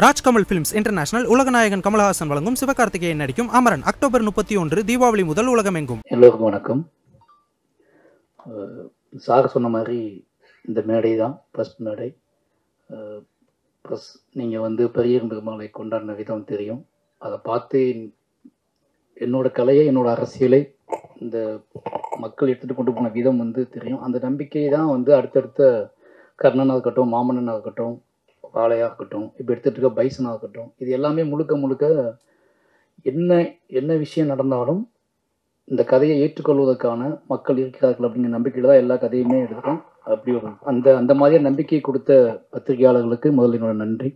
Rajkamal films international உலகநாயகன் கமலஹாசன் வழங்கும் சிவகார்த்திகேயன் நடிக்கும் Amaran October 31 Deepavali முதல் உலகமெங்கும். எல்லோருக்கும் வணக்கம். சார் சொன்ன மாதிரி இந்த மேடை தான் ஃபர்ஸ்ட் மேடை. ப்ளஸ் நீங்கள் பெரிய பெருமாளை கொண்டாடின விதம் தெரியும். அதை பார்த்து என்னோட கலையை, என்னோட அரசியலை இந்த மக்கள் எடுத்துகிட்டு கொண்டு போன விதம் தெரியும். அந்த நம்பிக்கை தான் அடுத்தடுத்த கர்ணனாக இருக்கட்டும், மாமன்னனாக இருக்கட்டும், வாழையாக இருக்கட்டும், இப்போ எடுத்துகிட்டு இருக்க பைசனாக இருக்கட்டும், இது எல்லாமே முழுக்க முழுக்க என்ன விஷயம் நடந்தாலும் இந்த கதையை ஏற்றுக்கொள்வதற்கான மக்கள் இருக்கிறார்கள் அப்படிங்கிற நம்பிக்கையில் தான் எல்லா கதையுமே எடுக்கிறோம். அப்படி ஒரு அந்த மாதிரியான நம்பிக்கையை கொடுத்த பத்திரிகையாளர்களுக்கு முதல்ல என்னோட நன்றி.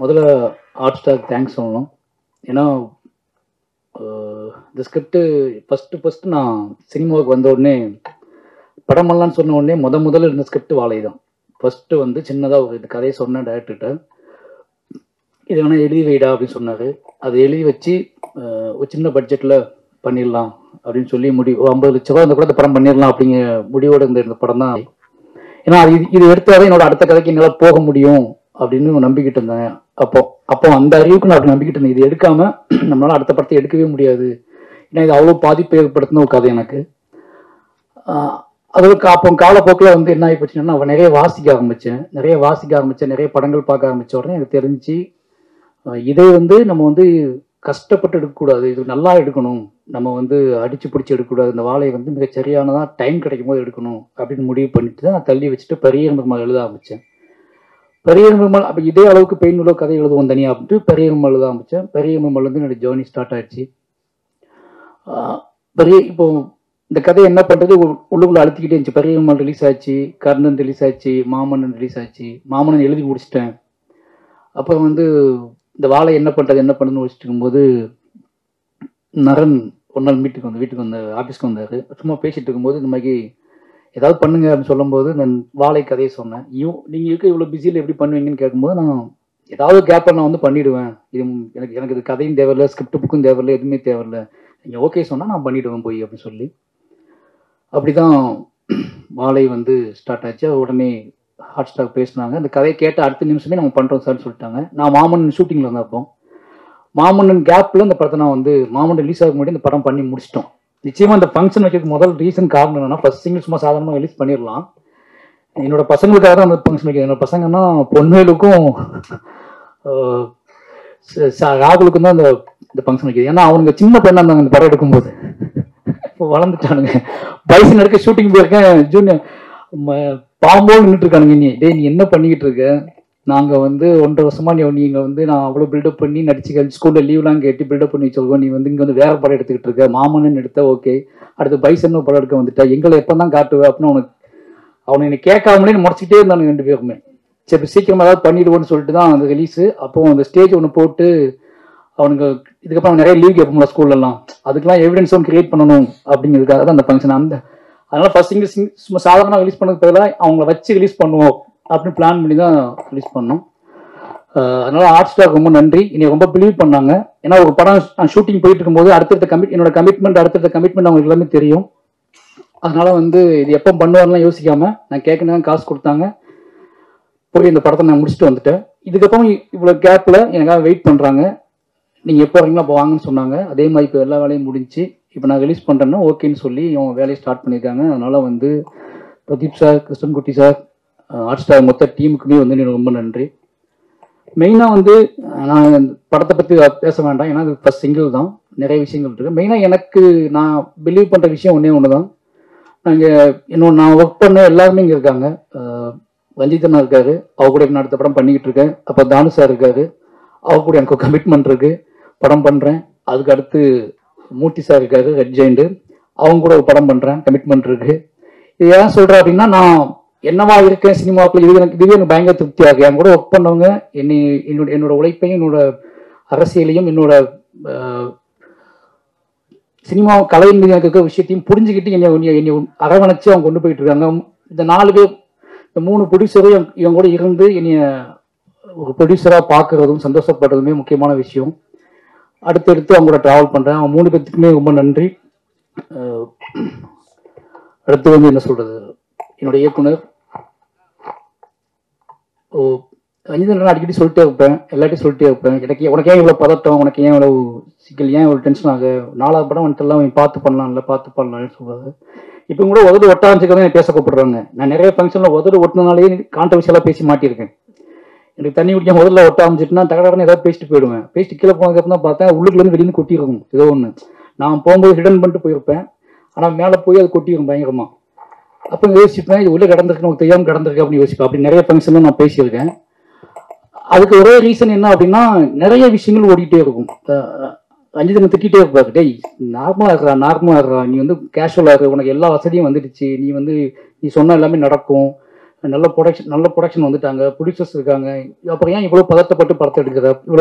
முதல்ல ஹாட் ஸ்டார் தேங்க்ஸ் சொல்லணும். ஏன்னா இந்த ஸ்கிரிப்டு ஃபஸ்ட்டு நான் சினிமாவுக்கு வந்த உடனே படம் பண்ணலான்னு சொன்ன உடனே முதல்ல இருந்த ஸ்கிரிப்ட் வாழை தான். ஃபஸ்ட்டு சின்னதாக ஒரு கதையை சொன்னேன் டைரக்டர்கிட்ட, இது வேணால் எழுதி வைடா அப்படின்னு சொன்னார். அதை எழுதி வச்சு ஒரு சின்ன பட்ஜெட்டில் பண்ணிடலாம் அப்படின்னு சொல்லி 50 லட்ச ரூபா அந்த கூட இந்த படம் பண்ணிடலாம் அப்படிங்கிற முடிவோடு இருந்த படம் தான். ஏன்னா இது எடுத்தாவே என்னோட அடுத்த கதைக்கு என்னால் போக முடியும் அப்படின்னு நம்பிக்கிட்டு இருந்தேன். அப்போ அந்த அறிவுக்கு நான் அப்படி நம்பிக்கிட்டு இருந்தேன். இது எடுக்காமல் நம்மளால் அடுத்த படத்தை எடுக்கவே முடியாது. ஏன்னா இது அவ்வளோ பாதிப்பு ஏற்படுத்தின ஒரு கதை எனக்கு. அதுக்கு அப்போ காலப்போக்கில் என்ன ஆகி போச்சுன்னா, நான் நிறைய வாசிக்க ஆரம்பித்தேன், நிறைய படங்கள் பார்க்க ஆரம்பித்த உடனே எனக்கு தெரிஞ்சு இதை நம்ம கஷ்டப்பட்டு எடுக்கக்கூடாது, இது நல்லா எடுக்கணும், நம்ம அடித்து பிடிச்சி எடுக்கக்கூடாது, இந்த வாழையை மிக சரியானதாக டைம் கிடைக்கும் போது எடுக்கணும் அப்படின்னு முடிவு பண்ணிட்டு தான் நான் தள்ளி வச்சுட்டு பெரிய பெருமாள் எழுத ஆரம்பித்தேன். பெரிய பெருமாள் அப்போ இதே அளவுக்கு பெயின்ல கதை எழுதுவோம் தனியாக அப்படின்ட்டு பெரிய பெருமாள் எழுத ஆரம்பித்தேன். பெரிய பெருமாள் என்னோட ஜேர்னி ஸ்டார்ட் ஆயிடுச்சு. இப்போ இந்த கதை என்ன பண்ணுறது உள்ளுக்குள்ள அழுத்திக்கிட்டே இருந்துச்சு. பெரிய பெருமாள் ரிலீஸ் ஆச்சு, கர்ணன் ரிலீஸ் ஆச்சு, மாமன்னன் ரிலீஸ் ஆச்சு. மாமன்னன் எழுதி முடிச்சிட்டேன். அப்புறம் இந்த வாழை என்ன பண்ணுறதுன்னு முடிச்சுட்டு இருக்கும்போது நரன் ஒரு நாள் வீட்டுக்கு ஆஃபீஸ்க்கு வந்தார். சும்மா பேசிகிட்டு இருக்கும்போது இந்த மாதிரி ஏதாவது பண்ணுங்க அப்படின்னு சொல்லும்போது நான் வாழை கதையை சொன்னேன். நீங்கள் இருக்க இவ்வளோ பிஸியில் எப்படி பண்ணுவீங்கன்னு கேட்கும்போது, நான் ஏதாவது கேப்பை நான் பண்ணிவிடுவேன், இது எனக்கு இது கதையும் தேவையில்லை, ஸ்கிரிப்ட் புக்கும் தேவையில்லை, எதுவுமே தேவையில்லை, நீங்கள் ஓகே சொன்னால் நான் பண்ணிவிடுவேன் போய் அப்படின்னு சொல்லி அப்படி தான் வாழை ஸ்டார்ட் ஆச்சு. உடனே ஹாட் ஸ்டார் பேசினாங்க. அந்த கதையை கேட்ட அடுத்த நிமிஷமே நம்ம பண்ணுறோம் சார்னு சொல்லிட்டாங்க. நான் மாமன்னன் ஷூட்டிங்கில் இருந்தப்போ மாமன்னன் கேப்பில் இந்த படத்தை நான் மாமன்னன் ரிலீஸ் ஆக முன்னாடி இந்த படம் பண்ணி முடிச்சிட்டோம். நிச்சயமாக இந்த ஃபங்க்ஷன் வைக்கிறதுக்கு முதல் ரீசன் காரணம் என்னன்னா, ஃபர்ஸ்ட் சிங்கிள் சும்மா சாதாரணமாக ரிலீஸ் பண்ணிடலாம், என்னோட பசங்களுக்காக தான் அந்த ஃபங்க்ஷன் வைக்கிறது. என்னோட பசங்கன்னா பொன்வேலுக்கும் ராகுலுக்கும் தான் இந்த ஃபங்க்ஷன் வைக்கிறது. ஏன்னா அவனுங்க சின்ன பெண்ணாக இருந்தாங்க இந்த படம் எடுக்கும்போது, இப்போ வளர்ந்துட்டானுங்க. பைசன் எடுக்க ஷூட்டிங் போயிருக்கேன், ஜூனியர் பாம்போடு நின்றுட்டு இருக்கானுங்க. நீ என்ன பண்ணிக்கிட்டு இருக்க, நாங்கள் 1.5 வருஷமா நீங்கள் நான் அவ்வளோ பில்டப் பண்ணி நடிச்சு ஸ்கூலில் லீவ்லாம் கேட்டு பில்டப் பண்ணி வச்சுருக்கோம், நீ இங்கே வேற படம் எடுத்துக்கிட்டு இருக்க, மாமன்னன் எடுத்த ஓகே, அடுத்து பைசன் படம் எடுக்க வந்துட்டா, எங்களை எப்போ தான் காட்டுவேன் அப்படின்னு அவனை என்னை கேட்காமலே முறைச்சிக்கிட்டே இருந்தானு 2 பேருமே. சரி சீக்கிரமாக ஏதாவது பண்ணிடுவோன்னு சொல்லிட்டு தான் அந்த ரிலீஸு. அப்போ அந்த ஸ்டேஜ் ஒன்று போட்டு அவனுக்கு இதுக்கப்புறம் நிறைய லீவ் கேட்போம்ல ஸ்கூல்லலாம், அதுக்கெல்லாம் எவிடன்ஸும் கிரியேட் பண்ணணும் அப்படிங்கிறதுக்காக தான் அந்த ஃபங்க்ஷன். அதனால ஃபர்ஸ்ட் சிங்கிள் சும்மா சாதாரணமாக ரிலீஸ் பண்ணதுக்கு பதிலாக அவங்கள வச்சு ரிலீஸ் பண்ணுவோம் அப்படின்னு பிளான் பண்ணி தான் ரிலீஸ் பண்ணோம். அதனால ஹாட் ஸ்டார் ரொம்ப நன்றி. என்னை ரொம்ப பிலீவ் பண்ணாங்க. ஏன்னா ஒரு படம் நான் ஷூட்டிங் போயிட்டு இருக்கும்போது என்னோட கமிட்மெண்ட் அவங்களுக்கு எல்லாமே தெரியும். அதனால இது எப்போ பண்ணுவார்லாம் யோசிக்காம நான் கேட்கணும் காசு கொடுத்தாங்க. போய் இந்த படத்தை நான் முடிச்சுட்டு வந்துட்டேன். இதுக்கப்புறம் இவ்வளோ கேப்பில் எனக்காக வெயிட் பண்ணுறாங்க. நீங்கள் எப்போ வரீங்களா அப்போ வாங்கன்னு சொன்னாங்க. அதே மாதிரி இப்போ எல்லா வேலையும் முடிஞ்சு இப்போ நான் ரிலீஸ் பண்ணுறேன்னா ஓகேன்னு சொல்லி அவங்க வேலையை ஸ்டார்ட் பண்ணியிருக்காங்க. அதனால் Pradeep sir, Krishnankutty sir, hot star மொத்த டீமுக்குமே எனக்கு ரொம்ப நன்றி. மெயினாக நான் படத்தை பற்றி பேச வேண்டாம், ஏன்னா அது ஃபர்ஸ்ட் சிங்கிள் தான், நிறைய விஷயங்கள் இருக்குது. மெயினாக நான் பிலீவ் பண்ணுற விஷயம் ஒன்று தான். நான் ஒர்க் பண்ண எல்லாருமே இங்கே இருக்காங்க. ரஞ்சிதனா இருக்காரு, அவர் கூட அடுத்த படம் பண்ணிக்கிட்டு இருக்கேன். அப்போ தானு சார் இருக்காரு, அவர் கூட எனக்கு கமிட்மெண்ட் இருக்கு, படம் பண்ணுறேன். அதுக்கு அடுத்து மூர்த்தி சார் இருக்காரு, ரெட் ஜெயிண்ட், அவங்க கூட ஒரு படம் பண்ணுறேன், கமிட்மெண்ட் இருக்கு. இது ஏன் சொல்கிறேன் அப்படின்னா, நான் என்னவா இருக்கேன் சினிமாவுக்குள்ள, இதுவே எனக்கு பயங்கர திருப்தியாக இருக்கு. என் கூட ஒர்க் பண்ணவங்க என்னோட உழைப்பையும், என்னோட அரசியலையும், என்னோட சினிமா கலையின் மீது எனக்கு இருக்க விஷயத்தையும் புரிஞ்சுக்கிட்டு என்னை அரவணைச்சு அவங்க கொண்டு போயிட்டு இருக்காங்க. இந்த 4 பேர், இந்த 3 ப்ரொடியூசரும் இவங்க கூட இருந்து என்னைய ஒரு ப்ரொடியூசராக பார்க்கறதும் சந்தோஷப்படுறதுமே முக்கியமான விஷயம். அடுத்தடுத்து அவங்க கூட ட்ராவல் பண்ணுறேன். அவங்க 3 பேர்த்துக்குமே ரொம்ப நன்றி. அடுத்து என்ன சொல்கிறது, என்னோட இயக்குனர் ரஞ்சிதன் அடிக்கடி சொல்லிட்டே இருப்பேன், எல்லாத்தையும் சொல்லிட்டே இருப்பேன். உனக்கு ஏன் இவ்வளோ பதட்டம், உனக்கு ஏன் இவ்வளோ சிக்கல், ஏன் இவ்வளோ டென்ஷன் ஆகு, 4வது படம் வந்துட்டுலாம் பார்த்து பண்ணலாம்னு சொல்லுவாங்க. இப்போ கூட உதடு ஒட்டாஞ்சுக்க தான் பேச கூப்பிடுறாங்க. நான் நிறைய ஃபங்க்ஷனில் உதடு ஒட்டினாலே கான்ட்ரவர்ஷியலாக பேசி மாட்டியிருக்கேன். எனக்கு தண்ணி குடிக்காம முதல்ல ஒட்ட ஆரம்பிச்சுட்டுனா தகடன்னு ஏதாவது பேசிட்டு போயிடுவேன். பேசிட்டு கீழே போனதுக்கப்புறம் தான் பார்த்தேன் உள்ளுக்குலேருந்து வெளியே கொட்டியிருக்கும் ஏதோ ஒன்று. நான் போகும்போது ஹிடன் பண்ணிட்டு போயிருப்பேன், ஆனால் மேலே போய் அது கொட்டிடும் பயங்கரமாக. அப்போ யோசிப்பேன், இது உள்ளே கிடந்திருக்கு, நமக்கு தெரியாமல் கிடந்திருக்கு அப்படின்னு யோசிப்பேன். அப்படி நிறைய ஃபங்க்ஷன்லாம் நான் பேசியிருக்கேன். அதுக்கு ஒரே ரீசன் என்ன அப்படின்னா, நிறைய விஷயங்கள் ஓடிட்டே இருக்கும். ரஞ்சிதனை திட்டிகிட்டே இருப்பாரு, டேய் நார்மலாக இருக்கிறா, நீ வந்து கேஷுவலாக இருக்கு, உனக்கு எல்லா வசதியும் வந்துடுச்சு, நீ சொன்ன எல்லாமே நடக்கும், நல்ல ப்ரொடக்ஷன் வந்துட்டாங்க, ப்ரொடியூசர்ஸ் இருக்காங்க, அப்புறம் ஏன் இவ்வளோ பதட்டப்பட்டு படத்தை எடுக்கிற,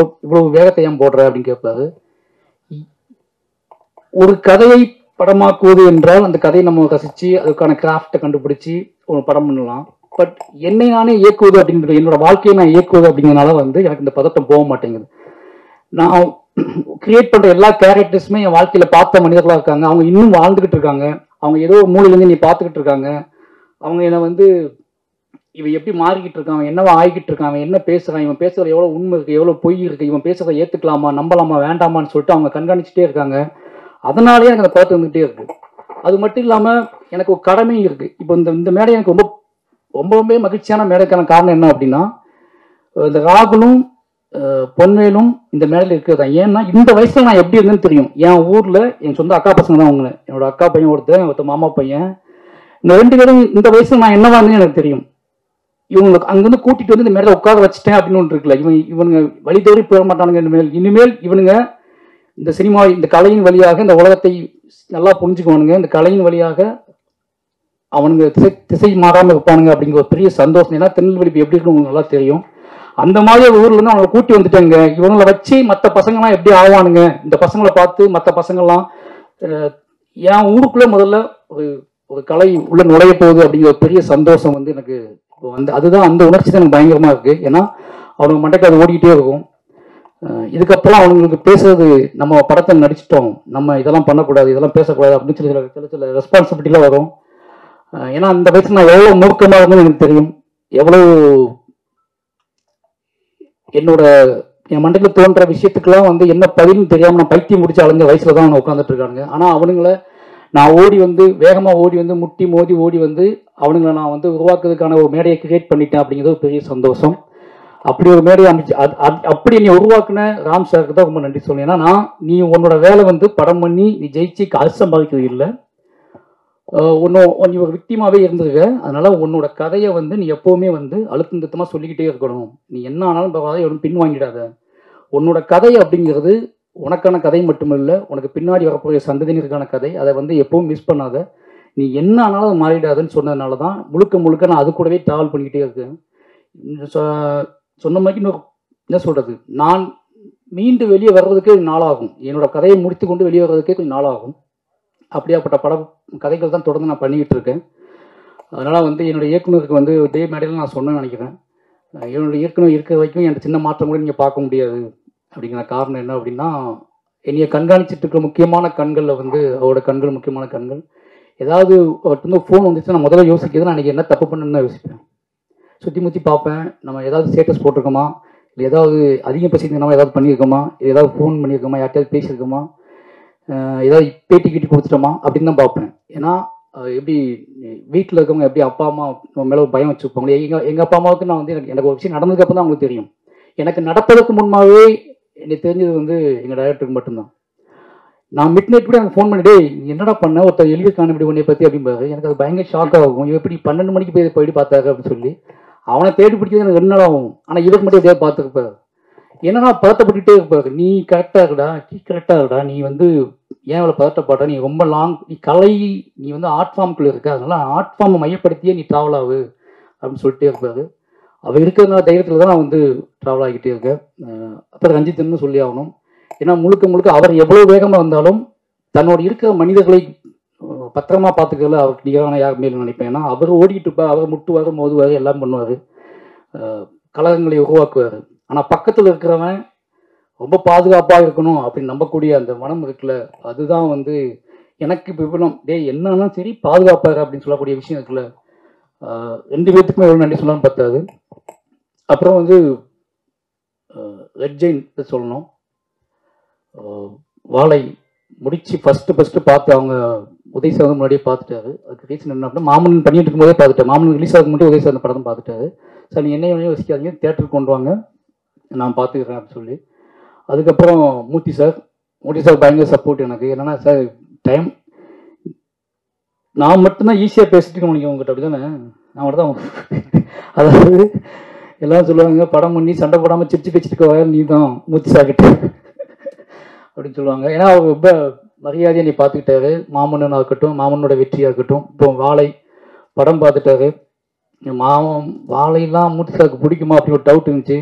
இவ்வளோ வேகத்தை ஏன் போடுற அப்படின்னு கேட்பாரு. ஒரு கதையை படமாக்குவது என்றால் அந்த கதையை நம்ம ரசித்து அதுக்கான கிராஃப்டை கண்டுபிடிச்சி ஒரு படம் பண்ணலாம். பட் என்னை நானே இயக்குவது அப்படிங்கிறது, என்னோட வாழ்க்கையை நான் இயக்குவது அப்படிங்கிறனால வந்து எனக்கு இந்த பதட்டம் போக மாட்டேங்குது. நான் கிரியேட் பண்ணுற எல்லா கேரக்டர்ஸுமே என் வாழ்க்கையில் பார்த்த மனிதர்களாக இருக்காங்க. அவங்க இன்னும் வாழ்ந்துக்கிட்டு இருக்காங்க. அவங்க ஏதோ மூலையிலேருந்து நீ பார்த்துக்கிட்டு இருக்காங்க. அவங்க என்னை வந்து இவன் எப்படி மாறிக்கிட்டு இருக்கான், என்னவா ஆகிக்கிட்டு இருக்கான், அவன் என்ன பேசுகிறான், இவன் பேசுகிறது எவ்வளோ உண்மை இருக்குது, எவ்வளோ பொய் இருக்குது, இவன் பேசுகிறத ஏற்றுக்கலாமா, நம்பலாமா, வேண்டாமான்னு சொல்லிட்டு அவங்க கண்காணிச்சுட்டே இருக்காங்க. அதனாலேயே எனக்கு அந்த பதட்டம் வந்துகிட்டே இருக்குது. அது மட்டும் இல்லாமல் எனக்கு ஒரு கடமையும் இருக்குது. இப்போ இந்த மேடை எனக்கு ரொம்ப மகிழ்ச்சியான மேடைக்கான காரணம் என்ன அப்படின்னா, இந்த ராகுலும் பொன்வேலும் இந்த மேடையில் இருக்கிறதா. ஏன்னா இந்த வயசில் நான் எப்படி இருந்தேன்னு தெரியும். என் ஊரில் என் சொந்த அக்கா பசங்க தான் அவங்கள, என்னோட அக்கா பையன் ஒருத்தர் மாமா பையன், இந்த 2 பேரும் இந்த வயசில் நான் என்னவா இருந்தேன்னு எனக்கு தெரியும். இவங்களுக்கு அங்கேருந்து கூட்டிகிட்டு வந்து இந்த மேடையில் உட்கார வச்சுட்டேன் அப்படின்னு ஒன்று இருக்குல்ல, இவனுங்க வழி தவறி போக மாட்டானுங்க. இனிமேல் இவனுங்க இந்த சினிமா, இந்த கலையின் வழியாக இந்த உலகத்தை நல்லா புரிஞ்சுக்குவானுங்க, இந்த கலையின் வழியாக அவனுங்க திசை மாறாமல் இருப்பானுங்க அப்படிங்கிற ஒரு பெரிய சந்தோஷம். ஏன்னா திருநெல்வேலி எப்படி இருக்குன்னு உங்களுக்கு நல்லா தெரியும். அந்த மாதிரி ஒரு ஊர்ல இருந்து அவங்களை கூட்டி வந்துட்டாங்க. இவங்களை வச்சு மற்ற பசங்கள்லாம் எப்படி ஆவானுங்க, இந்த பசங்களை பார்த்து மற்ற பசங்கள்லாம் என் ஊருக்குள்ளே முதல்ல ஒரு கலை உள்ள நுழைய போகுது அப்படிங்கிற ஒரு பெரிய சந்தோஷம் வந்து எனக்கு அதுதான், அந்த உணர்ச்சி தான் எனக்கு பயங்கரமா இருக்கு. ஏன்னா அவனுக்கு மண்டைக்கு அது ஓடிக்கிட்டே இருக்கும். இதுக்கப்புறம் அவங்களுக்கு பேசுறது, நம்ம படத்தை நடிச்சிட்டோம், நம்ம இதெல்லாம் பண்ணக்கூடாது, இதெல்லாம் பேசக்கூடாது அப்படின்னு சொல்லி சில ரெஸ்பான்சிபிலிட்டிலாம் வரும். ஏன்னா அந்த வயசுல நான் எவ்வளோ மூர்க்கமாக இருந்தேன்னு எனக்கு தெரியும். எவ்வளோ என் மண்டையில் தோன்ற விஷயத்துக்கெல்லாம் வந்து என்ன பதில்னு தெரியாமல் நான் பைத்தியம் முடிச்சு அலைஞ்ச வயசுல தான் அவங்க உட்காந்துட்டு இருக்காங்க. ஆனால் அவனுங்கள நான் வேகமாக ஓடி வந்து முட்டி மோதி ஓடி வந்து அவனுங்களை நான் வந்து உருவாக்குறதுக்கான ஒரு மேடையை கிரியேட் பண்ணிட்டேன் அப்படிங்கிறது ஒரு பெரிய சந்தோஷம். அப்படி ஒரு மேடையை அமைச்சு அப்படி நீ உருவாக்குன ராம் சாருக்கு தான் ரொம்ப நன்றி சொல்லுவேன். ஏன்னா நீ உன்னோட வேலை வந்து படம் பண்ணி நீ ஜெயிச்சு காசு சம்பாதிக்கிறது இல்லை, நீ ஒரு விக்டிமாவே இருந்திருக்க. அதனால உன்னோட கதையை வந்து நீ எப்பவுமே வந்து அழுத்தம் திருத்தமாக சொல்லிக்கிட்டே இருக்கணும். நீ என்ன ஆனாலும் பரவாயில்ல, எவ்வளோ பின்வாங்கிடாத. உன்னோட கதை அப்படிங்கிறது உனக்கான கதை மட்டுமில்லை, உனக்கு பின்னாடி வரக்கூடிய சந்ததியினருக்கான கதை. அதை வந்து எப்பவும் மிஸ் பண்ணாத. நீ என்ன ஆனாலும் அதை மாறிடாதுன்னு சொன்னதுனால தான் முழுக்க நான் அது கூடவே ட்ராவல் பண்ணிக்கிட்டே இருக்கேன். சொன்ன மாதிரி இன்னொரு என்ன சொல்றது, நான் மீண்டு வெளியே வர்றதுக்கே நாளாகும். என்னோட கதையை முடித்து கொண்டு வெளியே வர்றதுக்கே கொஞ்சம் நாளாகும். அப்படியாப்பட்ட கதைகள் தான் தொடர்ந்து நான் பண்ணிக்கிட்டு இருக்கேன். அதனால் வந்து என்னோடய இயக்குனருக்கு வந்து இதே மேடையில் நான் சொன்னேன்னு நினைக்கிறேன். என்னோடய இயக்குனர் இருக்கிற வரைக்கும் எனக்கு சின்ன மாற்றம் கூட நீங்கள் பார்க்க முடியாது. அப்படிங்கிற காரணம் என்ன அப்படின்னா, என்னைய கண்காணிச்சிட்டு இருக்கிற முக்கியமான கண்களில் வந்து அவரோட கண்கள் முக்கியமான கண்கள். ஏதாவது அவர்கிட்ட ஃபோன் வந்துச்சு, நான் முதல்ல யோசிக்கிறது நான் அன்றைக்கி என்ன தப்பு பண்ணுன்னு தான் யோசிப்பேன். சுற்றி முற்றி பார்ப்பேன், நம்ம ஏதாவது ஸ்டேட்டஸ் போட்டிருக்கோமா, இல்லை ஏதாவது அதிகம் பேசியிருந்தோமா, ஏதாவது பண்ணியிருக்கோமா, ஏதாவது ஃபோன் பண்ணியிருக்கோமா, யார்கிட்டயாவது பேசியிருக்கோமா, ஏதாவது பேட்டி கீட்டி கொடுத்துட்டோமா அப்படின்னு தான் பார்ப்பேன். ஏன்னா எப்படி வீட்டில் இருக்கவங்க எப்படி அப்பா அம்மா நம்ம மேலே பயம் வச்சுருப்பாங்களே, எங்கள் அப்பா அம்மாவுக்கு நான் வந்து எனக்கு ஒரு விஷயம் நடந்ததுக்கப்புறம் தான் அவங்களுக்கு தெரியும். எனக்கு நடப்பதற்கு முன்பாகவே எனக்கு தெரிஞ்சது வந்து எங்கள் டைரக்டருக்கு மட்டும்தான். நான் மிட் நைட் கூட எனக்கு ஃபோன் பண்ணிட்டே, என்னடா பண்ண ஒருத்தர் எழுதி காணப்படி உன்னை பற்றி அப்படிம்பாரு. எனக்கு அது பயங்கர ஷாக்காக ஆகும். இவன் எப்படி 12 மணிக்கு போயிட்டு பார்த்தாரு அப்படின்னு சொல்லி அவனை தேடி பிடிக்கிறது எனக்கு 2 நாள் ஆகும். ஆனால் இவருக்கு மட்டும் எப்படியாவது பார்த்துருப்பாரு. என்னன்னா பதட்டப்பட்டுட்டே இருப்பாரு. நீ கரெக்டாக இருக்கடா, நீ வந்து ஏன் இவ்வளோ பதட்டப்படுற, நீ ரொம்ப நீ வந்து ஆர்ட் ஃபார்முக்குள்ளே இருக்க, அதனால ஆர்ட் ஃபார்மை மையப்படுத்தியே நீ ட்ராவல் ஆகு அப்படின்னு சொல்லிட்டே இருப்பாரு. அவர் இருக்கிறதுனால தைரியத்தில் தான் நான் வந்து ட்ராவல் ஆகிக்கிட்டே இருக்கேன். அப்புறம் ரஞ்சித்னு சொல்லி ஆகணும். ஏன்னா முழுக்க அவர் எவ்வளோ வேகமாக இருந்தாலும் தன்னோட இருக்கிற மனிதர்களை பத்திரமா பார்த்துக்கல அவருக்கு நிகரான யாருமே நினைப்பேன். ஏன்னா அவர் ஓடிக்கிட்டு இருப்பார், அவர் முட்டுவார், மோதுவார், எல்லாம் பண்ணுவார், கலகங்களை உருவாக்குவார். ஆனால் பக்கத்தில் இருக்கிறவன் ரொம்ப பாதுகாப்பாக இருக்கணும் அப்படின்னு நம்பக்கூடிய அந்த மனம் இருக்குல்ல, அதுதான் வந்து எனக்கு இப்போ என்னன்னா சரி பாதுகாப்பாக அப்படின்னு சொல்லக்கூடிய விஷயம் இருக்குல்ல, 2 பேர்த்துக்குமே எவ்வளோ நன்றி சொல்லலாம்னு பார்த்தாது. அப்புறம் வந்து ரெட் ஜெயின் சொல்லணும். வாழை முடிச்சு ஃபஸ்ட்டு பார்த்து அவங்க உதய் சார் முன்னாடியே பார்த்துட்டாரு. அதுக்கு ரீசன் என்ன அப்படின்னா, மாமன் பண்ணிட்டு இருக்கும்போதே பார்த்துட்டேன். மாமன் ரிலீஸ் ஆகும் மட்டும் உதய் சார் அந்த படம் பார்த்துட்டாரு. சார் நீங்கள் என்ன யோசிக்காதீங்க, தேட்டருக்கு கொண்டு வாங்க, நான் பார்த்துக்கிறேன் அப்படின்னு சொல்லி. அதுக்கப்புறம் மூர்த்தி சார் பயங்கர சப்போர்ட் எனக்கு. என்னன்னா சார் டைம் நான் மட்டும்தான் ஈஸியாக பேசிட்டு நினைக்கிறேன் உங்ககிட்ட, அப்படி தானே? நான் மட்டும் தான். அதாவது எல்லாம் சொல்லுவாங்க, படம் பண்ணி சண்டை போடாமல் சிரிச்சு பேச்சுட்டு நீ தான் மூர்த்தி சார் கிட்ட அப்படின்னு சொல்லுவாங்க. ஏன்னா அவர் ரொம்ப மரியாதையை நீ பார்த்துக்கிட்டாரு. மாமன்னனாக இருக்கட்டும், மாமனோட வெற்றியாக இருக்கட்டும். இப்போ வாழை படம் பார்த்துட்டாரு. வாழையெல்லாம் மூர்த்தி சாருக்கு பிடிக்குமா அப்படின்னு ஒரு டவுட் இருந்துச்சு.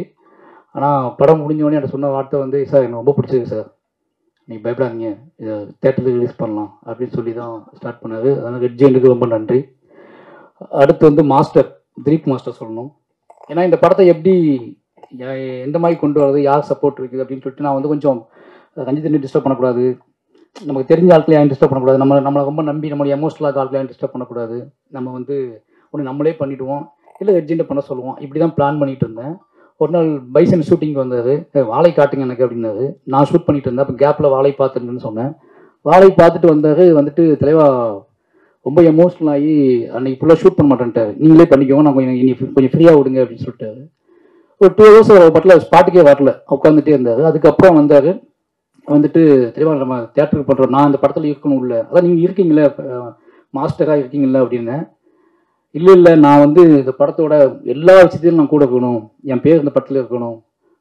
ஆனால் படம் முடிஞ்சோடனே எனக்கு சொன்ன வார்த்தை வந்து, சார் எனக்கு ரொம்ப பிடிச்சிருக்கு சார், நீங்கள் பயப்படாதீங்க, இதை தேட்டருக்கு ரிலீஸ் பண்ணலாம் அப்படின்னு சொல்லி தான் ஸ்டார்ட் பண்ணாரு. அதனால் ரெட் ஜெயினுக்கு ரொம்ப நன்றி. அடுத்து வந்து மாஸ்டர் திலீப் மாஸ்டர் சொல்லணும். ஏன்னா இந்த படத்தை எப்படி எந்த மாதிரி கொண்டு வரது, யார் சப்போர்ட் இருக்குது அப்படின்னு சொல்லிட்டு நான் வந்து கொஞ்சம் ரஞ்சித் டிஸ்டர்ப் பண்ணக்கூடாது, நமக்கு தெரிஞ்ச ஆட்களை யாரும் டிஸ்டர்ப் பண்ணக்கூடாது, நம்மளை ரொம்ப நம்பி நம்மளுடைய எமோஷனலாக ஆட்களை யாரும் டிஸ்டர்ப் பண்ணக்கூடாது, நம்ம வந்து ஒன்று நம்மளே பண்ணிவிடுவோம், இல்லை ரெட் ஜெயின்ட்டை பண்ண சொல்லுவோம், இப்படி தான் பிளான் பண்ணிட்டு இருந்தேன். ஒரு நாள் பைசன் ஷூட்டிங் வந்தார். வாழை காட்டுங்க எனக்கு அப்படின்னாரு. நான் ஷூட் பண்ணிட்டு இருந்தேன். அப்போ கேப்பில் வாழை பார்த்துருந்தேன்னு சொன்னேன். வாழை பார்த்துட்டு வந்தார். வந்துட்டு தலைவா ரொம்ப எமோஷனல் ஆகி அன்னைக்கு ஃபுல்லாக ஷூட் பண்ண மாட்டேன்ட்டார். நீங்களே பண்ணிக்கோங்க, நான் கொஞ்சம் ஃப்ரீயாக விடுங்க அப்படின்னு சொல்லிட்டாரு. ஒரு 2 hours ஒரு பட்டில் ஸ்பாட்டுக்கே வரல, உட்காந்துட்டே இருந்தார். அதுக்கப்புறம் வந்தார். வந்துட்டு தெளிவாக நம்ம தேட்டருக்கு பண்ணுறோம், நான் இந்த படத்தில் இருக்கணும் உள்ள, அதான் நீங்கள் இருக்கீங்களே மாஸ்டராக இருக்கீங்களா அப்படின்னு. இல்லை நான் வந்து இந்த படத்தோட எல்லா விஷயத்தையும் நான் கூட இருக்கணும், என் பேர் இந்த படத்தில் இருக்கணும்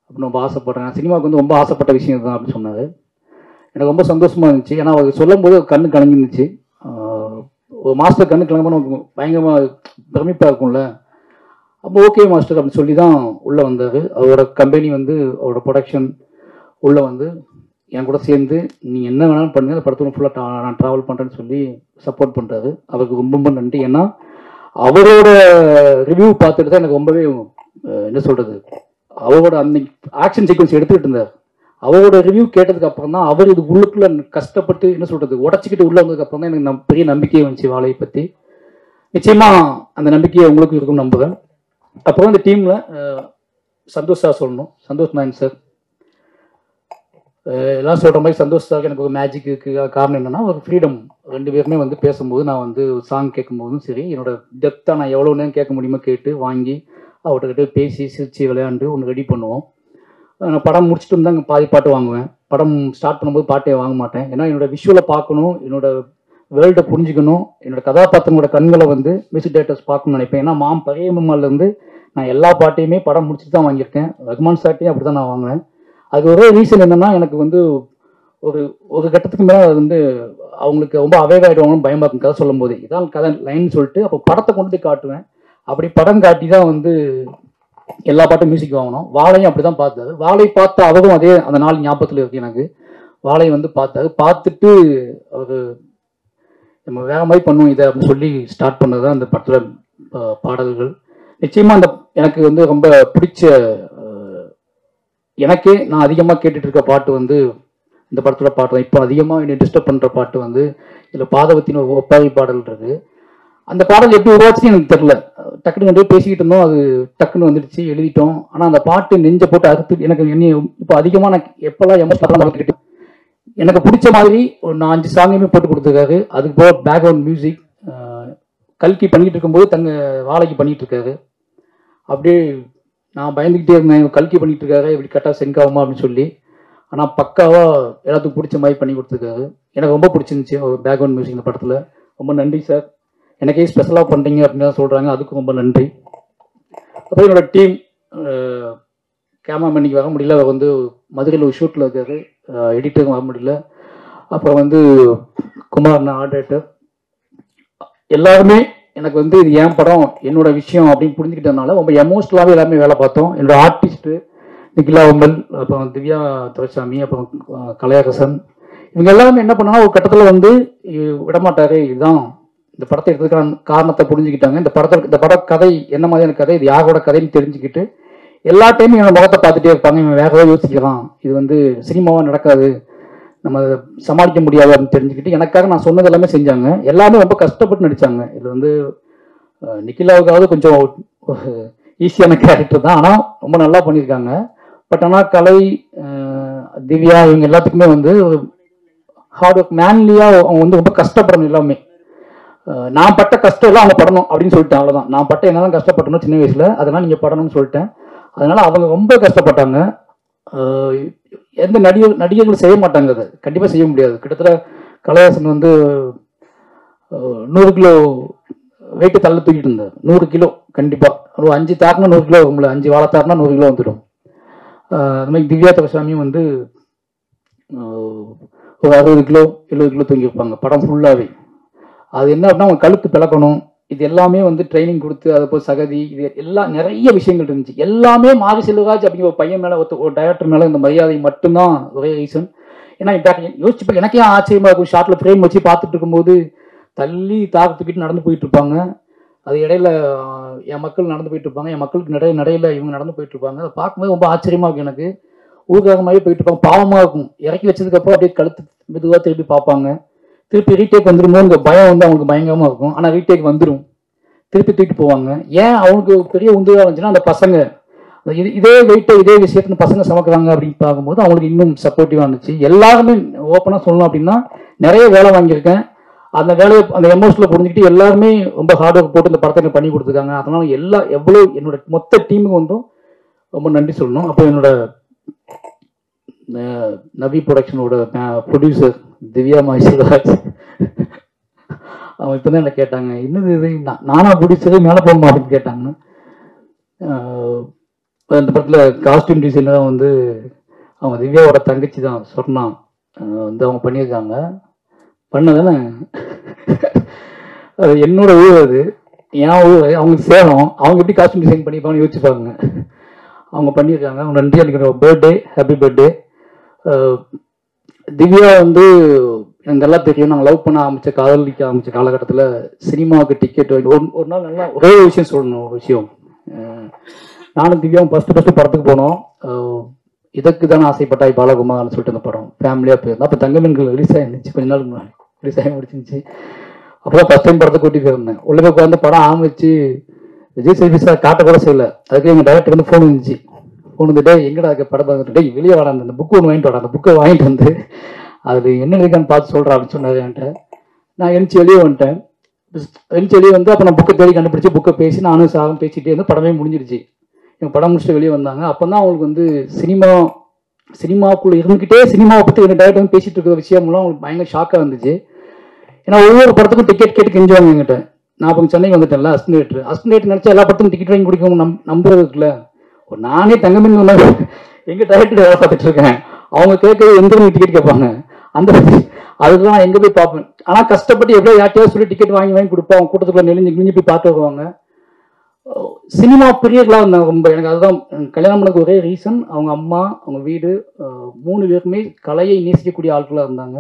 அப்படின்னு ரொம்ப ஆசைப்பட்றேன். சினிமாவுக்கு வந்து ரொம்ப ஆசைப்பட்ட விஷயம் தான் அப்படின்னு சொன்னார். எனக்கு ரொம்ப சந்தோஷமாக இருந்துச்சு. ஏன்னா அவர் சொல்லும் போது கண்ணு கலங்கிருந்துச்சு. ஒரு மாஸ்டர் கண்ணு கலங்கமாக நமக்கு பயங்கரமாக பிரமிப்பாக இருக்கும்ல. அப்போ ஓகே மாஸ்டர் அப்படின்னு சொல்லி தான் உள்ளே வந்தார். அவரோட கம்பெனி வந்து அவரோட ப்ரொடக்ஷன் உள்ளே வந்து என் கூட சேர்ந்து நீ என்ன வேணாலும் பண்ணுங்க, அந்த படத்தோட ஃபுல்லாக நான் ட்ராவல் பண்ணுறேன்னு சொல்லி சப்போர்ட் பண்ணுறாரு. அவருக்கு ரொம்ப ரொம்ப நன்றி. ஏன்னா அவரோட ரிவ்யூ பார்த்துட்டு தான் எனக்கு ரொம்பவே என்ன சொல்கிறது, அவரோட அன்னைக்கு ஆக்ஷன் சீக்வன்ஸ் எடுத்துக்கிட்டு இருந்தார். அவரோட ரிவ்யூ கேட்டதுக்கு அப்புறம் தான் அவர் இது உள்ளுக்குள்ள கஷ்டப்பட்டு என்ன சொல்கிறது உடச்சிக்கிட்டு உள்ளே வந்ததுக்கு அப்புறம் தான் எனக்கு பெரிய நம்பிக்கையை வந்துச்சு வாழையை பற்றி. நிச்சயமாக அந்த நம்பிக்கையை உங்களுக்கு இருக்கும்னு நம்புகிறேன். அப்புறம் இந்த டீமில் சந்தோஷ் சார் சொல்லணும். சந்தோஷ் நாயன் சார் எல்லாம் சொல்கிற மாதிரி சந்தோஷ் சார் எனக்கு ஒரு மேஜிக் இருக்குது. காரணம் என்னென்னா ஒரு ஃப்ரீடம். 2 பேருமே வந்து பேசும்போது நான் வந்து சாங் கேட்கும்போதும் சரி, என்னோட டெப்த்தாக நான் எவ்வளோ நேரம் கேட்க முடியுமோ கேட்டு வாங்கி அவர்கிட்ட பேசி சிரித்து விளையாண்டு ஒன்று ரெடி பண்ணுவோம். நான் படம் முடிச்சுட்டு வந்து அங்கே பாதி பாட்டு வாங்குவேன். படம் ஸ்டார்ட் பண்ணும்போது பாட்டே வாங்க மாட்டேன். ஏன்னா என்னோட விஷுவலை பார்க்கணும், என்னோட வேர்ல்டை புரிஞ்சுக்கணும், என்னோட கதாபாத்திரங்களோட கண்களை வந்து மியூசிக் டேரக்டர்ஸ் பார்க்கணும்னு நினைப்பேன். ஏன்னா பழைய மம்மாலேருந்து நான் எல்லா பாட்டையுமே படம் முடிச்சுட்டு தான் வாங்கியிருக்கேன். ரகுமான் சார்ட்டையும் அப்படி தான் நான் வாங்கினேன். அது ஒரே ரீசன் என்னென்னா, எனக்கு வந்து ஒரு கட்டத்துக்கு மேலே அது வந்து அவங்களுக்கு ரொம்ப அவேகாயிடுவாங்கன்னு பயமாக இருக்கும் கதை சொல்லும் போது. இதான் கதை லைன் சொல்லிட்டு அப்போ படத்தை கொண்டு போய் காட்டுவேன். அப்படி படம் காட்டி தான் வந்து எல்லா பாட்டும் மியூசிக் வாங்கணும். வாழையும் அப்படி தான் பார்த்தாரு. வாழை பார்த்த அவரும் அதே அந்த நாள் ஞாபகத்தில் இருக்கு எனக்கு. வாழை வந்து பார்த்தாரு. பார்த்துட்டு அவர் நம்ம வேற மாதிரி பண்ணுவோம் இதை அப்படின்னு சொல்லி ஸ்டார்ட் பண்ணது தான் அந்த படத்தில் பாடல்கள். நிச்சயமாக அந்த எனக்கு வந்து ரொம்ப பிடிச்ச, எனக்கே நான் அதிகமாக கேட்டுட்டு இருக்க பாட்டு வந்து இந்த படத்தோட பாட்டு தான். இப்போ அதிகமாக என்னை டிஸ்டர்ப் பண்ணுற பாட்டு வந்து இதில் பாதவத்தின் ஒரு ஒப்பாரி பாடல்ன்றது. அந்த பாடல் எப்படி உருவாச்சுன்னு எனக்கு தெரியல. டக்குனு ரெண்டு பேசிக்கிட்டு இருந்தோம், அது டக்குன்னு வந்துடுச்சு, எழுதிட்டோம். ஆனால் அந்த பாட்டு நெஞ்ச போட்டு அறுத்து எனக்கு இப்போ அதிகமாக நான் எப்போல்லாம் எமோஷனலாக வளர்த்துக்கிட்டேன். எனக்கு பிடிச்ச மாதிரி ஒரு 4-5 சாங்கையுமே போட்டு கொடுத்துருக்காரு. அதுக்கு போக பேக்ரவுண்ட் மியூசிக் கல்கி பண்ணிகிட்டு இருக்கும்போது வாழைக்கு பண்ணிகிட்டு இருக்காரு. அப்படியே நான் பயந்துக்கிட்டே இருந்தேன், கல்கி பண்ணிட்டு இருக்காரு இப்படி கரெக்டாக செங்காகுமா அப்படின்னு சொல்லி. ஆனால் பக்காவாக எல்லாத்துக்கும் பிடிச்ச மாதிரி பண்ணி கொடுத்துருக்காரு. எனக்கு ரொம்ப பிடிச்சிருந்துச்சி ஒரு பேக்ரவுண்ட் மியூசிக் இந்த படத்தில். ரொம்ப நன்றி சார், எனக்கே ஸ்பெஷலாக பண்ணுறீங்க அப்படின்னு தான் சொல்கிறாங்க, அதுக்கும் ரொம்ப நன்றி. அப்புறம் என்னோட டீம் கேமராமேன் இன்னைக்கு வர முடியல, அவர் வந்து மதுரையில் ஒரு ஷூட்டில் இருக்காரு, எடிட்டரும் வர முடியல. அப்புறம் வந்து குமார்னா ஆர்டேட்டர், எல்லாருமே எனக்கு வந்து இது என் படம் என்னோட விஷயம் அப்படின்னு புரிஞ்சுக்கிட்டதுனால ரொம்ப எமோஷனலாகவே எல்லாமே வேலை பார்த்தோம். என்னோட ஆர்டிஸ்ட்டு நிகிலா உமல், அப்புறம் திவ்யா துரைசாமி, அப்புறம் கலையரசன், இவங்க எல்லாருமே என்ன பண்ணாங்கன்னா ஒரு கட்டத்தில் வந்து விடமாட்டாரு, இதுதான் இந்த படத்தை எடுத்ததுக்கான காரணத்தை புரிஞ்சுக்கிட்டாங்க. இந்த பட கதை என்ன மாதிரியான கதை, இது யாரோட கதைன்னு தெரிஞ்சுக்கிட்டு எல்லா டைமும் என்னோட முகத்தை பார்த்துட்டே இருப்பாங்க. இவன் வேற ஏதாவது யோசிக்கலாம், இது வந்து சினிமாவாக நடக்காது, நம்ம சமாளிக்க முடியாது அப்படின்னு தெரிஞ்சுக்கிட்டு எனக்காக நான் சொன்னது எல்லாமே செஞ்சாங்க. எல்லாமே ரொம்ப கஷ்டப்பட்டு நடித்தாங்க. இது வந்து நிக்கிலாவுக்காவது கொஞ்சம் ஈஸியான கேரக்டர் தான், ஆனால் ரொம்ப நல்லா பண்ணியிருக்காங்க. பட் ஆனால் கலை, திவ்யா இவங்க எல்லாத்துக்குமே வந்து ஹார்ட் ஒர்க், மேன்லியாக அவங்க வந்து ரொம்ப கஷ்டப்படணும் எல்லாமே. நான் பட்ட கஷ்டம் எல்லாம் அவங்க படணும் அப்படின்னு சொல்லிட்டேன், அவ்வளோதான். நான் பட்ட என்னதான் கஷ்டப்பட்டணும் சின்ன வயசில், அதெல்லாம் நீங்கள் படணும்னு சொல்லிட்டேன். அதனால அவங்க ரொம்ப கஷ்டப்பட்டாங்க. எந்த நடிகர்களும் செய்ய மாட்டாங்க, அதை கண்டிப்பாக செய்ய முடியாது. கிட்டத்தட்ட கலைவாசன் வந்து 100 கிலோ வெயிட்டு தள்ள தூக்கிட்டு இருந்தார். 100 கிலோ கண்டிப்பாக. ஒரு 5 தாக்குனா 100 கிலோ வரும்ல, 5 வாழை தாக்குனா 100 கிலோ வந்துடும். அது மாதிரி திவ்யா துரைசாமியும் வந்து ஒரு 60 கிலோ 70 கிலோ தூங்கியிருப்பாங்க படம் ஃபுல்லாகவே. அது என்ன அப்படின்னா அவங்க கழுத்து பிளக்கணும், இது எல்லாமே வந்து ட்ரைனிங் கொடுத்து, அதை போய் சகதி, இது எல்லாம் நிறைய விஷயங்கள் இருந்துச்சு. எல்லாமே மாரி செல்வராஜ் அப்படிங்கிற ஒரு பையன் மேலே, ஒரு டைரக்டர் மேலே இந்த மரியாதை மட்டும்தான் ஒரே ரீசன். ஏன்னா யோசிச்சு எனக்கே ஆச்சரியமா இருக்கும், ஷார்ட்ல ஃப்ரேம் வச்சு பார்த்துட்டு இருக்கும்போது தள்ளி தாக்கு தூக்கிட்டு நடந்து போயிட்டு இருப்பாங்க. அது இடையில என் மக்கள் நடந்து போயிட்டு இருப்பாங்க, என் மக்களுக்கு நடையில இவங்க நடந்து போயிட்டு இருப்பாங்க. அதை பார்க்கும்போது ரொம்ப ஆச்சரியமா இருக்கும் எனக்கு. ஊருக்காக மாதிரி போயிட்டு இருப்பாங்க, பாவமாக இருக்கும். இறக்கி வச்சதுக்கப்புறம் அப்படியே கழுத்து மெதுவாக திருப்பி பார்ப்பாங்க. திருப்பி ரீடேக் வந்துருமோங்கிற பயம் வந்து அவங்களுக்கு பயங்கரமாக இருக்கும். ஆனால் ரீடேக் வந்துடும், திருப்பி தூக்கிட்டு போவாங்க. ஏன் அவங்களுக்கு பெரிய உந்துதாக இருந்துச்சுன்னா, அந்த பசங்க இதே வெயிட்டை இதே விஷயத்துல பசங்க சமைக்கிறாங்க அப்படின்னு பார்க்கும்போது அவங்களுக்கு இன்னும் சப்போர்ட்டிவாக இருந்துச்சு. எல்லாருமே ஓப்பனாக சொல்லணும் அப்படின்னா நிறைய வேலை வாங்கியிருக்கேன். அந்த வேலையை அந்த எமோஷனில் புரிஞ்சுக்கிட்டு எல்லாருமே ரொம்ப ஹார்ட் ஒர்க் போட்டு இந்த படத்தை பண்ணி கொடுத்துருக்காங்க. அதனால எவ்வளோ என்னோட மொத்த டீமுக்கு வந்தும் ரொம்ப நன்றி சொல்லணும். அப்போ என்னோட நவி ப்ரொடக்ஷனோட ப்ரொடியூசர் திவ்யா மாய்சிராஜ், அவங்க இப்போ தான் என்ன கேட்டாங்க, என்னது இது நானா ப்ரொடியூசரு மேலே போகணுமா அப்படின்னு கேட்டாங்க. அந்த படத்தில் காஸ்டியூம் டிசைனர் வந்து அவங்க திவ்யாவோட தங்கச்சி தான் சொன்னா வந்து அவங்க பண்ணியிருக்காங்க. பண்ணதானே அது என்னோட ஊர், அது என் ஊர், அவங்க சேலம். அவங்க எப்படி காஸ்டியூம் டிசைன் பண்ணிப்பாங்கன்னு யோசிச்சுப்பாங்க. அவங்க பண்ணியிருக்காங்க. அவங்க நன்றி. எனக்கு பர்த்டே, ஹாப்பி பர்த்டே. திவ்யா வந்து எனக்கு நல்லா தெரியும். நாங்கள் லவ் பண்ண காதலிக்க ஆரம்பித்த காலகட்டத்தில் சினிமாவுக்கு டிக்கெட் ஒரு நாள் நல்லா ஒரே விஷயம் சொல்லணும். ஒரு விஷயம், நானும் திவ்யாவும் ஃபஸ்ட்டு படத்துக்கு போனோம். இதற்கு தானே ஆசைப்பட்டாய் பாலகுமார்னு சொல்லிட்டு அந்த படம் ஃபேமிலியாக போயிருந்தோம். அப்போ தங்கமீன்கள் ரிலீஸ் ஆகிருந்துச்சு, கொஞ்ச நாள் முன்னாடி ரிலீஸ் ஆகி முடிச்சிருந்துச்சு. அப்போ தான் ஃபஸ்ட் டைம் படத்தை கூட்டி போயிருந்தேன். உள்ளே உட்காந்து படம் ஆரம்பிச்சு விஜய் சேதுபதி சார் காட்ட கூட செய்யல. அதுக்கு எங்கள் டைரக்டர் வந்து ஃபோன் இருந்துச்சு. ஃபோன் வந்துட்டு எங்கடா அதுக்கு படம் பார்த்துட்டு வெளியே வராது, அந்த புக்கு ஒன்று வாங்கிட்டு வரேன். அந்த புக்கை வாங்கிட்டு வந்து அது என்ன இருக்கான்னு பார்த்து சொல்கிறேன் அப்படின்னு சொன்னார் என்கிட்ட. நான் எழுச்சி வெளியே வந்துட்டேன். எழுச்சி வெளியே வந்து அப்போ நான் புக்கை தேடி கண்டுபிடிச்சி புக்கை பேசி நானும் சாகும் பேசிகிட்டே இருந்து படமே முடிஞ்சிருச்சு. எங்கள் படம் முடிச்சுட்டு வெளியே வந்தாங்க. அப்போ தான் அவங்களுக்கு வந்து சினிமாவுக்குள்ளே இருந்துக்கிட்டே சினிமாவை பற்றி எங்கள் டைரக்டர் வந்து பேசிகிட்டு இருக்கிற விஷயம்லாம் அவங்களுக்கு பயங்கர ஷாக்காக இருந்துச்சு. ஏன்னா ஒவ்வொரு படத்துக்கும் டிக்கெட் கேட்டு கெஞ்சுவாங்க என்கிட்ட. நான் இப்போ சென்னைக்கு வந்துட்டேன்ல, அஸ்டினேட்டர் நினச்சா எல்லா படத்துக்கும் டிக்கெட் வாங்கி கொடுக்க நம்புறது இருக்குல்ல. நானே தங்கமீன் எங்கள் டைரக்டர் வேலை பார்த்துட்டு இருக்கேன். அவங்க கேட்கறது எந்த டிக்கெட் கேட்பாங்க, அந்த அதுக்கு நான் எங்கே போய் பார்ப்பேன். ஆனால் கஷ்டப்பட்டு எப்படியோ யார்ட்டையாவது சொல்லி டிக்கெட் வாங்கி கொடுப்போம். அவங்க கூட்டத்துக்குள்ள நெளிஞ்சு போய் பார்த்து வருவாங்க. சினிமா பிரியர்களாக இருந்தாங்க ரொம்ப. எனக்கு அதுதான் கல்யாணம் பண்ணக்கு ஒரே ரீசன், அவங்க அம்மா, அவங்க வீடு, 3 பேருமே கலையை நேசிக்கக்கூடிய ஆட்களாக இருந்தாங்க.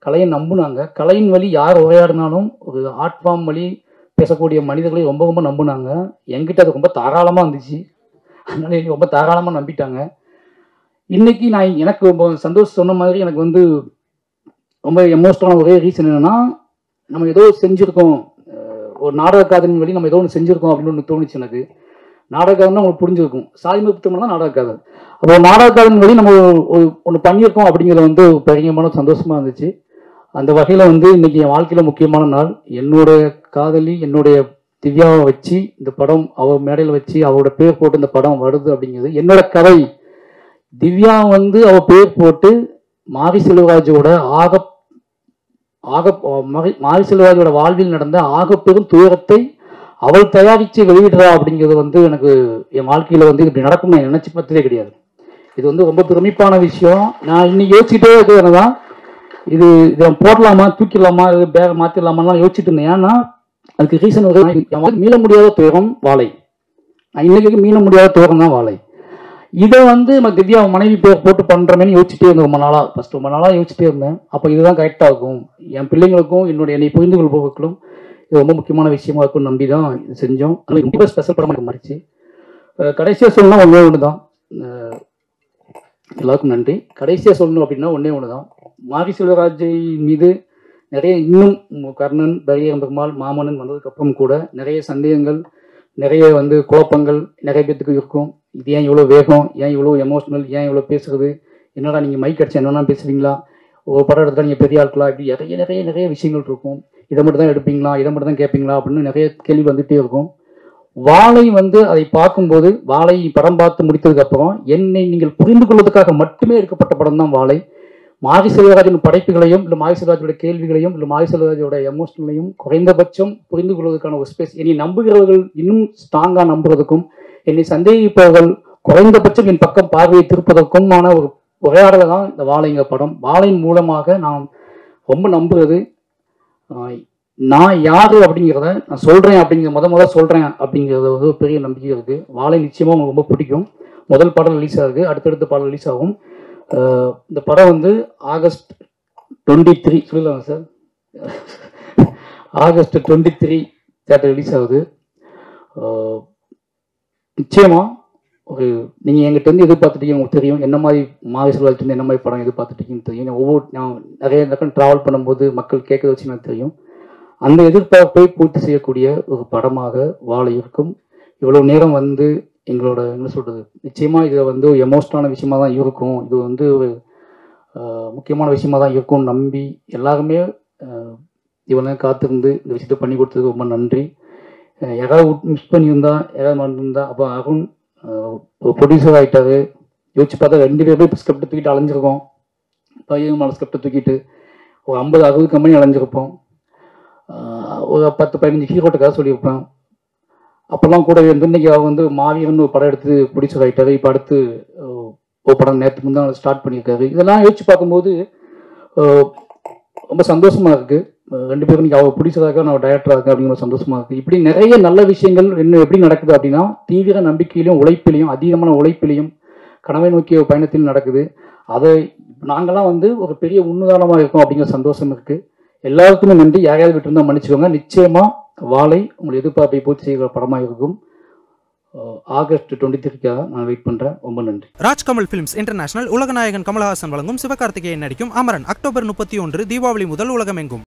கலையை நம்புனாங்க. கலையின் வழி யார் உரையாடினாலும் ஒரு ஆர்ட் ஃபார்ம் வழி பேசக்கூடிய மனிதர்களை ரொம்ப ரொம்ப நம்புனாங்க. என்கிட்ட அது ரொம்ப தாராளமாக இருந்துச்சு. அதனால எனக்கு ரொம்ப தாராளமாக நம்பிட்டாங்க. இன்னைக்கு நான் எனக்கு ரொம்ப சந்தோஷம் சொன்ன மாதிரி எனக்கு வந்து ரொம்ப எமோஷனலான ஒரே ரீசன் என்னன்னா, நம்ம ஏதோ செஞ்சுருக்கோம், ஒரு நாடக காதலின் வழி நம்ம ஏதோ ஒன்று செஞ்சுருக்கோம் அப்படின்னு ஒன்று தோணுச்சு எனக்கு. நாடகம்னா உங்களுக்கு புரிஞ்சிருக்கும், சாதி முத்தம்னா நாடக காதல். அப்போ நாடக காதலின் வழி நம்ம ஒன்று பண்ணியிருக்கோம் அப்படிங்கிறது வந்து பயங்கரமான சந்தோஷமாக இருந்துச்சு. அந்த வகையில் வந்து இன்னைக்கு என் வாழ்க்கையில் முக்கியமான நாள். என்னோட காதலி என்னுடைய திவ்யாவை வச்சு இந்த படம் அவள் மேடையில் வச்சு அவரோட பேர் போட்டு இந்த படம் வருது அப்படிங்கிறது என்னோட கதை. திவ்யா வந்து அவள் பேர் போட்டு மாரி செல்வராஜோட மாரி செல்வராஜோட வாழ்வில் நடந்த ஆகப்பெரும் துயரத்தை அவள் தயாரித்து வெளியிடுறா அப்படிங்கிறது வந்து எனக்கு என் வாழ்க்கையில் வந்து இப்படி நடக்கும் நான் நினைச்சு பார்த்ததே கிடையாது. இது வந்து ரொம்ப பிரமிப்பான விஷயம். நான் இன்னைக்கு யோசிச்சுட்டே இருக்கிறது தான், இதை போடலாமா, தூக்கிடலாமா, பேக மாற்றிடலாமான்லாம் யோசிச்சுட்டு இருந்தேன். ஏன்னா அதுக்கு ரீசன் மீள முடியாத துயரம் வாழை. நான் இன்னைக்கு மீள முடியாத துயரம் தான் வாழை. இதை வந்து நம்ம திவ்யா மனைவி பேர் போட்டு பண்ணுறமேனு யோசிச்சுட்டே இருந்தேன் ரொம்ப நாளாக யோசிச்சுட்டே இருந்தேன். அப்போ இதுதான் கரெக்டாக இருக்கும், என் பிள்ளைங்களுக்கும் என்னை புரிந்து கொள்பவர்களும் இது ரொம்ப முக்கியமான விஷயமா இருக்கும்னு நம்பி தான் இது செஞ்சோம். அது ரொம்ப ஸ்பெஷல் படமாக மாறிச்சு. கடைசியாக சொல்லணும் ஒன்றே ஒன்று தான், எல்லாருக்கும் நன்றி. கடைசியாக சொல்லணும் அப்படின்னா ஒன்றே ஒன்று தான், மாரி செல்வராஜை மீது நிறைய இன்னும் கர்ணன், பரியரம் பெருமாள், மாமன்னன் வந்ததுக்கப்புறம் கூட நிறைய சந்தேகங்கள், நிறைய வந்து குழப்பங்கள் நிறைய பேத்துக்கு இருக்கும். இது ஏன் இவ்வளோ வேகம், ஏன் இவ்வளோ எமோஷனல், ஏன் இவ்வளோ பேசுறது, என்னடா நீங்கள் மைக் அடிச்சு என்னென்னா பேசுவீங்களா, ஒரு படம் எடுத்தால் நீங்கள் பெரிய ஆட்களா, இப்படி நிறைய நிறைய நிறைய விஷயங்கள் இருக்கும். இதை மட்டும் தான் எடுப்பீங்களா, இதை மட்டும் தான் கேட்பீங்களா அப்படின்னு நிறைய கேள்வி வந்துகிட்டே இருக்கும். வாழை வந்து அதை பார்க்கும்போது, வாழை படம் பார்த்து முடித்ததுக்கப்புறம் என்னை நீங்கள் புரிந்து கொள்வதற்காக மட்டுமே எடுக்கப்பட்ட படம் தான் வாழை. மாரி செல்வராஜன் படைப்புகளையும் இல்லை மாரி செல்வராஜோட கேள்விகளையும் இல்லை மாரி செல்வராஜோட எமோஷனலையும் குறைந்தபட்சம் புரிந்து கொள்வதற்கான ஒரு ஸ்பேஸ், என்னை நம்புகிறவர்கள் இன்னும் ஸ்ட்ராங்காக நம்புறதுக்கும், என்னை சந்தேகிப்பவர்கள் குறைந்தபட்சம் என் பக்கம் பார்வையை திருப்பதற்குமான ஒரு உரையாடலை தான் இந்த வாழைங்க படம். வாழையின் மூலமாக நான் ரொம்ப நம்புறது, நான் யாரு அப்படிங்கிறத நான் சொல்றேன் அப்படிங்கிற முதல்ல சொல்றேன் அப்படிங்கிறத ஒரு பெரிய நம்பிக்கை இருக்கு. வாழை நிச்சயமா உங்களுக்கு ரொம்ப பிடிக்கும். முதல் பாடல் ரிலீஸ் ஆகுது, அடுத்தடுத்த பாடல் ரிலீஸ் ஆகும். இந்த படம் வந்து ஆகஸ்ட் 23 சொல்லலாமா சார், ஆகஸ்ட் 23 தேட்டர் ரிலீஸ் ஆகுது. நிச்சயமா ஒரு நீங்கள் எங்கிட்ட இருந்து எதிர்பார்த்துட்டீங்க, உங்களுக்கு தெரியும் என்ன மாதிரி மாரி செல்வராஜ் என்ன மாதிரி படம் எதிர்பார்த்துட்டீங்கன்னு தெரியும். நான் நிறைய இடத்துல ட்ராவல் பண்ணும்போது மக்கள் கேட்க வச்சு எனக்கு தெரியும். அந்த எதிர்பார்ப்பை பூர்த்தி செய்யக்கூடிய ஒரு படமாக வாழை இருக்கும். இவ்வளோ நேரம் வந்து எங்களோட என்ன சொல்கிறது, நிச்சயமாக இது வந்து ஒரு எமோஷனலான விஷயமா தான் இருக்கும், இது வந்து ஒரு முக்கியமான விஷயமா தான் இருக்கும்னு நம்பி எல்லாருமே இவ்வளோ காத்திருந்து இந்த விஷயத்தை பண்ணி கொடுத்ததுக்கு ரொம்ப நன்றி. யாராவது மிஸ் பண்ணியிருந்தா, யாராவது மறந்துருந்தா, அப்போ அருண் ப்ரொடியூசர் ஆகிட்டாரு. யோசிச்சு பார்த்தா 2 பேருமே இப்போ ஸ்கிரிப்டை தூக்கிட்டு அலைஞ்சிருக்கோம். பையன் மேலே ஸ்கிரிப்டை தூக்கிட்டு ஒரு 50-60 கம்பெனி அலைஞ்சிருப்போம். ஒரு 10-15 ஹீரோட்ட கதை சொல்லியிருப்பேன். அப்போல்லாம் கூட வந்து இன்னைக்கு அவர் வந்து மாவீரன் ஒரு படம் எடுத்து ப்ரொடியூசர் ஆகிட்டாரு. இப்போ அடுத்து ஒரு படம் நேற்று முந்தான் ஸ்டார்ட் பண்ணியிருக்காரு. இதெல்லாம் யோசிச்சு பார்க்கும்போது ரொம்ப சந்தோஷமா இருக்கு. 2 பேரும் இன்னைக்கு அவர் ப்ரொடியூசராக இருக்கா, நான் டைரக்டராக இருக்கேன் அப்படிங்கிற சந்தோஷமா இருக்கு. இப்படி நிறைய நல்ல விஷயங்கள் இன்னும் எப்படி நடக்குது அப்படின்னா, தீவிர நம்பிக்கையிலும் உழைப்பிலையும் அதிகமான உழைப்பிலையும் கனவை நோக்கிய பயணத்தில் நடக்குது. அதை நாங்கள்லாம் வந்து ஒரு பெரிய உன்னுதாரணமாக இருக்கோம் அப்படிங்கிற சந்தோஷம் இருக்கு. எல்லாருக்குமே நன்றி. யாரையாவது விட்டு இருந்தால் மன்னிச்சுக்கோங்க. நிச்சயமா வாழை உங்கள் எதிர்பார்ப்பை பூர்த்தி செய்கிற படமாக இருக்கும். ஆகஸ்ட் 23க்காக நான் வெயிட் பண்றேன். ரொம்ப நன்றி. ராஜ்கமல் பிலிம்ஸ் இன்டர்நேஷனல் உலகநாயகன் கமலஹாசன் வழங்கும் சிவகார்த்திகேயன் நடிக்கும் அமரன் அக்டோபர் 31 தீபாவளி முதல் உலகமெங்கும்.